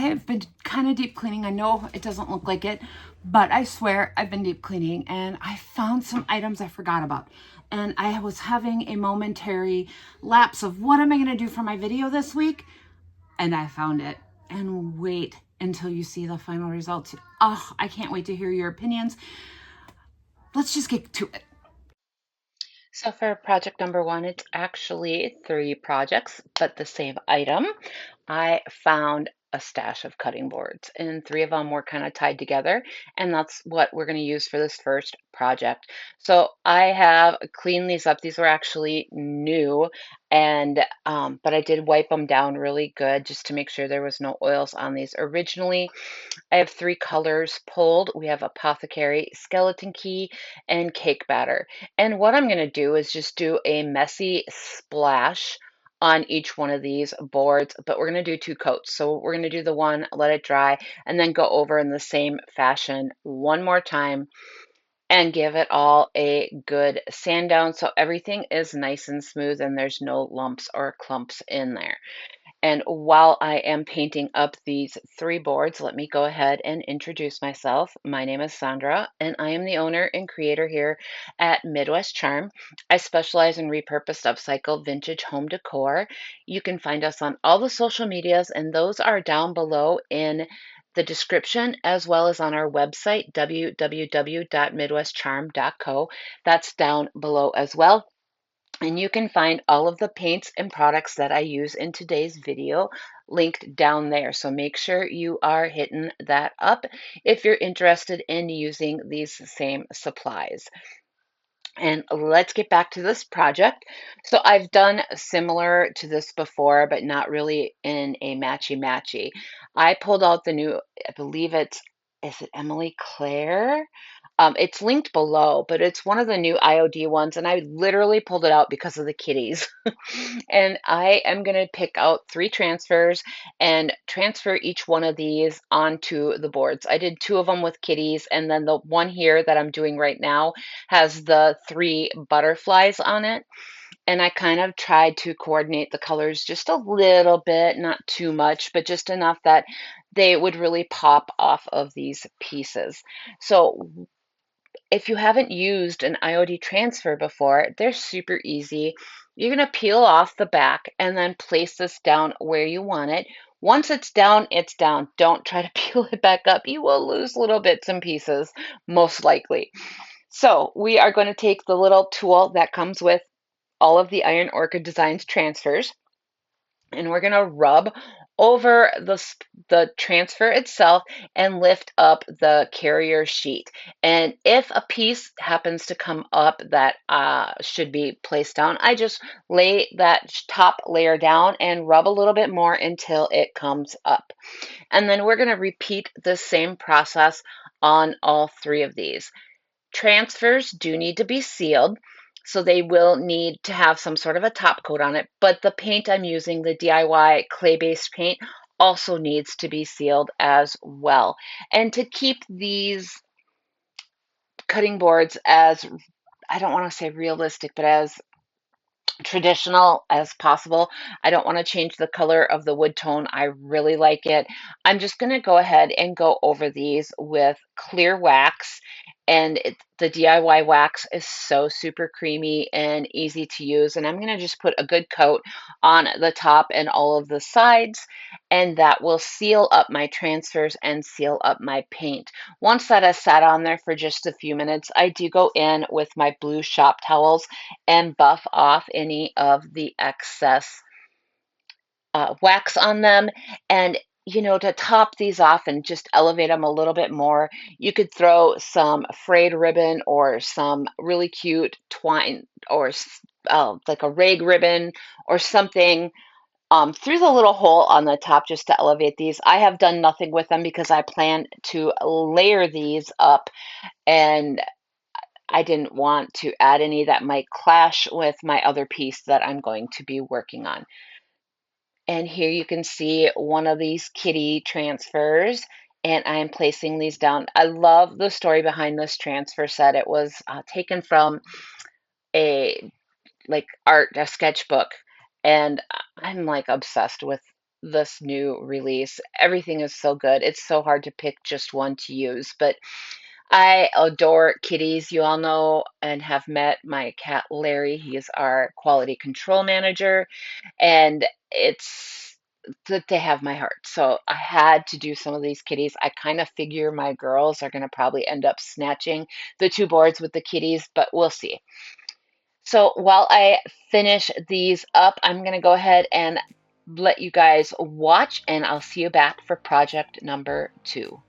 have been kind of deep cleaning. I know it doesn't look like it, but I swear I've been deep cleaning and I found some items I forgot about. And I was having a momentary lapse of what am I going to do for my video this week? And I found it. And wait until you see the final results. Oh, I can't wait to hear your opinions. Let's just get to it. So for project number one, it's actually three projects, but the same item. I found a stash of cutting boards, and three of them were kind of tied together, and that's what we're going to use for this first project. So I have cleaned these up. These were actually new, and but I did wipe them down really good just to make sure there was no oils on these. Originally, I have three colors pulled. We have Apothecary, Skeleton Key, and Cake Batter. And what I'm going to do is just do a messy splash on each one of these boards, but we're going to do two coats. So we're going to do the one, let it dry, and then go over in the same fashion one more time and give it all a good sand down so everything is nice and smooth and there's no lumps or clumps in there. And while I am painting up these three boards, let me go ahead and introduce myself. My name is Sandra, and I am the owner and creator here at Midwest Charm. I specialize in repurposed, upcycled, vintage home decor. You can find us on all the social medias, and those are down below in the description, as well as on our website, www.midwestcharm.co. That's down below as well. And you can find all of the paints and products that I use in today's video linked down there. So make sure you are hitting that up if you're interested in using these same supplies. And let's get back to this project. So I've done similar to this before, but not really in a matchy-matchy. I pulled out the new, I believe is it Emily Claire? It's linked below, but it's one of the new IOD ones, and I literally pulled it out because of the kitties. And I am going to pick out three transfers and transfer each one of these onto the boards. I did two of them with kitties, and then the one here that I'm doing right now has the three butterflies on it. And I kind of tried to coordinate the colors just a little bit, not too much, but just enough that they would really pop off of these pieces. So if you haven't used an IOD transfer before, they're super easy. You're going to peel off the back and then place this down where you want it. Once it's down, it's down. Don't try to peel it back up. You will lose little bits and pieces, most likely. So we are going to take the little tool that comes with all of the Iron Orchid Designs transfers, and we're going to rub over the transfer itself and lift up the carrier sheet. And if a piece happens to come up that should be placed down, I just lay that top layer down and rub a little bit more until it comes up. And then we're going to repeat the same process on all three of these. Transfers do need to be sealed, so they will need to have some sort of a top coat on it, but the paint I'm using, the DIY clay-based paint, also needs to be sealed as well. And to keep these cutting boards as, I don't want to say realistic, but as traditional as possible. I don't want to change the color of the wood tone. I really like it. I'm just going to go ahead and go over these with clear wax. And the DIY wax is so super creamy and easy to use. And I'm going to just put a good coat on the top and all of the sides. And that will seal up my transfers and seal up my paint. Once that has sat on there for just a few minutes, I do go in with my blue shop towels and buff off any of the excess wax on them. And to top these off and just elevate them a little bit more, you could throw some frayed ribbon or some really cute twine or like a rag ribbon or something through the little hole on the top just to elevate these. I have done nothing with them because I plan to layer these up, and I didn't want to add any that might clash with my other piece that I'm going to be working on. And here you can see one of these kitty transfers, and I'm placing these down. I love the story behind this transfer set. It was taken from a a sketchbook, and I'm like obsessed with this new release. Everything is so good. It's so hard to pick just one to use, but I adore kitties. You all know and have met my cat Larry. He is our quality control manager, and it's that they have my heart. So I had to do some of these kitties. I kind of figure my girls are going to probably end up snatching the two boards with the kitties, but we'll see. So while I finish these up, I'm going to go ahead and let you guys watch, and I'll see you back for project number 2.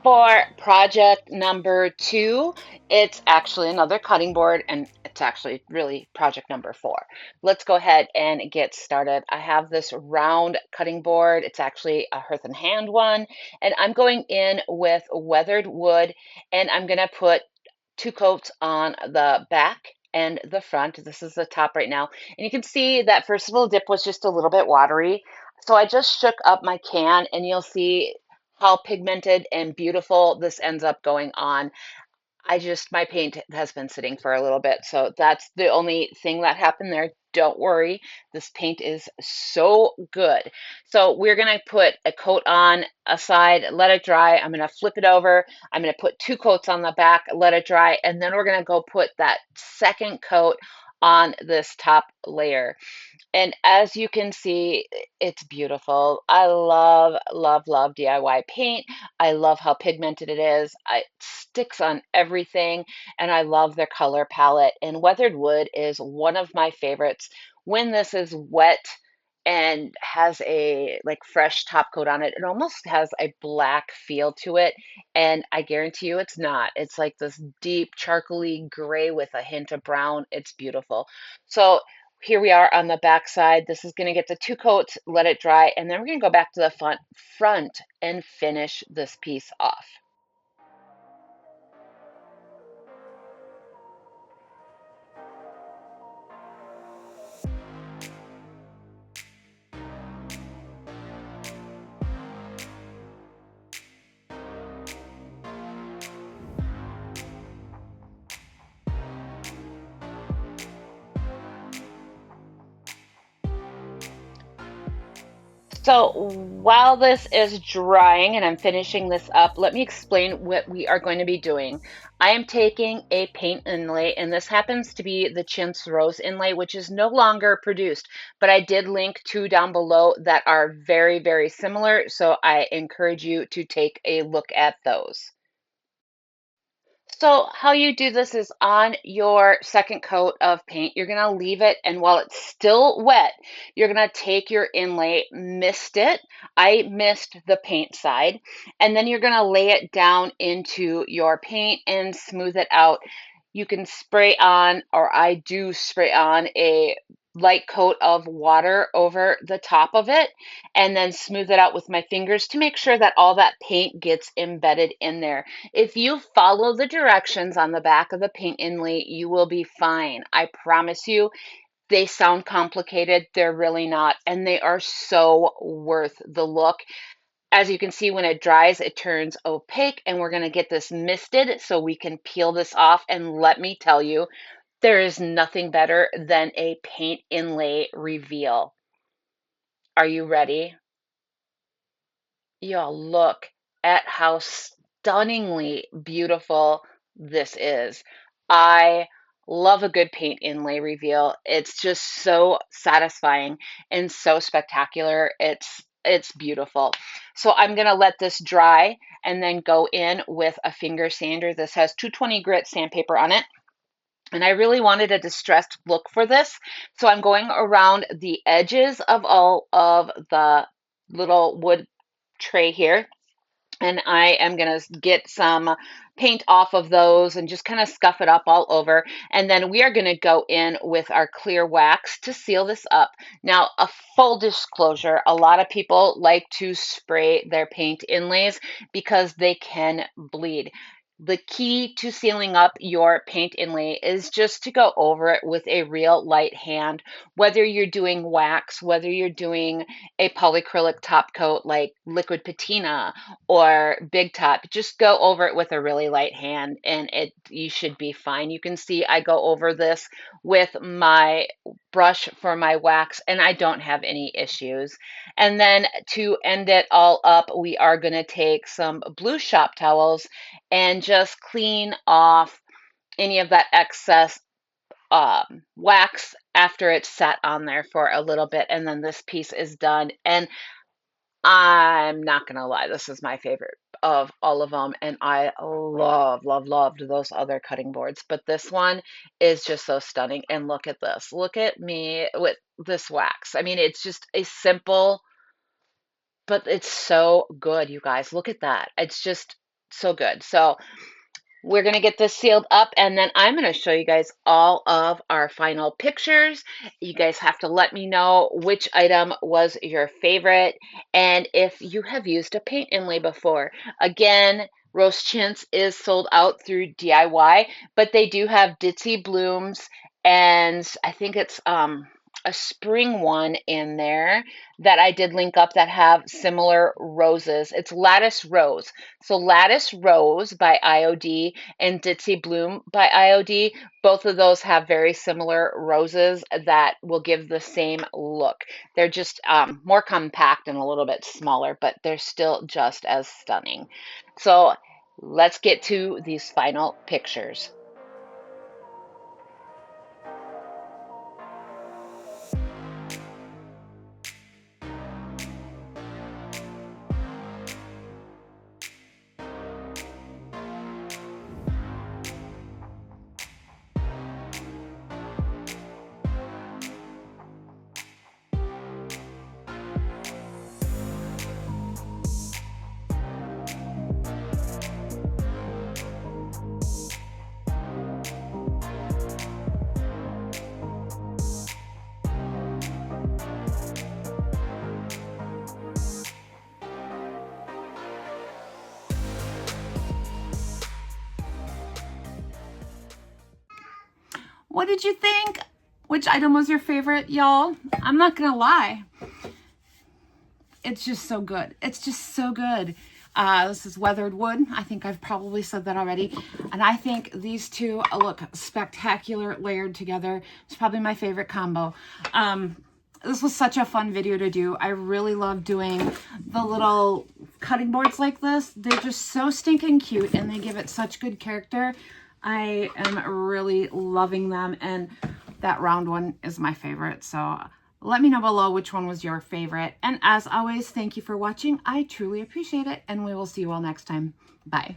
For project number 2, it's actually another cutting board, and it's actually really project number 4. Let's go ahead and get started. I have this round cutting board. It's actually a Hearth and Hand one, and I'm going in with weathered wood, and I'm going to put 2 coats on the back and the front. This is the top right now. And you can see that first little dip was just a little bit watery. So I just shook up my can, and you'll see how pigmented and beautiful this ends up going on. My paint has been sitting for a little bit, so that's the only thing that happened there. Don't worry, this paint is so good. So we're gonna put a coat on a side, let it dry. I'm gonna flip it over. I'm gonna put 2 coats on the back, let it dry, and then we're gonna go put that second coat on this top layer. And as you can see, it's beautiful. I love, love, love DIY paint. I love how pigmented it is. It sticks on everything, and I love their color palette. And weathered wood is one of my favorites. When this is wet and has a like fresh top coat on it, it almost has a black feel to it. And I guarantee you it's not. It's like this deep charcoaly gray with a hint of brown. It's beautiful. So here we are on the back side. This is going to get the 2 coats, let it dry, and then we're going to go back to the front and finish this piece off. So while this is drying and I'm finishing this up, let me explain what we are going to be doing. I am taking a paint inlay, and this happens to be the Chintz Rose inlay, which is no longer produced, but I did link two down below that are very, very similar. So I encourage you to take a look at those. So how you do this is on your second coat of paint, you're going to leave it, and while it's still wet, you're going to take your inlay, mist it. I mist the paint side, and then you're going to lay it down into your paint and smooth it out. You can spray on, or I do spray on, a light coat of water over the top of it and then smooth it out with my fingers to make sure that all that paint gets embedded in there. If you follow the directions on the back of the paint inlay, you will be fine. I promise you, they sound complicated. They're really not, and they are so worth the look. As you can see, when it dries, it turns opaque, and we're going to get this misted so we can peel this off. And let me tell you, there is nothing better than a paint inlay reveal. Are you ready? Y'all look at how stunningly beautiful this is. I love a good paint inlay reveal. It's just so satisfying and so spectacular. It's beautiful. So I'm gonna let this dry and then go in with a finger sander. This has 220 grit sandpaper on it. And I really wanted a distressed look for this. So I'm going around the edges of all of the little wood tray here, and I am going to get some paint off of those and just kind of scuff it up all over. And then we are going to go in with our clear wax to seal this up. Now, a full disclosure, a lot of people like to spray their paint inlays because they can bleed. The key to sealing up your paint inlay is just to go over it with a real light hand, whether you're doing wax, whether you're doing a polyacrylic top coat like liquid patina or big top. Just go over it with a really light hand and you should be fine. You can see I go over this with my brush for my wax and I don't have any issues. And then to end it all up, we are going to take some blue shop towels and just clean off any of that excess wax after it's sat on there for a little bit. And then this piece is done. And I'm not gonna lie, this is my favorite of all of them, and I loved those other cutting boards, but this one is just so stunning. And look at this. Look at me with this wax. I mean, it's just a simple, but it's so good, you guys. Look at that. It's just so good. So we're going to get this sealed up and then I'm going to show you guys all of our final pictures. You guys have to let me know which item was your favorite and if you have used a paint inlay before. Again, Rose Chintz is sold out through DIY, but they do have Ditzy Blooms and I think it's a spring one in there that I did link up that have similar roses. It's Lattice Rose. So Lattice Rose by IOD and Ditzy Bloom by IOD, both of those have very similar roses that will give the same look. They're just more compact and a little bit smaller, but they're still just as stunning. So let's get to these final pictures. What did you think? Which item was your favorite, y'all? I'm not gonna lie. It's just so good. It's just so good. This is weathered wood. I think I've probably said that already. And I think these two look spectacular layered together. It's probably my favorite combo. This was such a fun video to do. I really love doing the little cutting boards like this. They're just so stinking cute and they give it such good character. I am really loving them, and that round one is my favorite. So let me know below which one was your favorite. And as always, thank you for watching. I truly appreciate it, and we will see you all next time. Bye.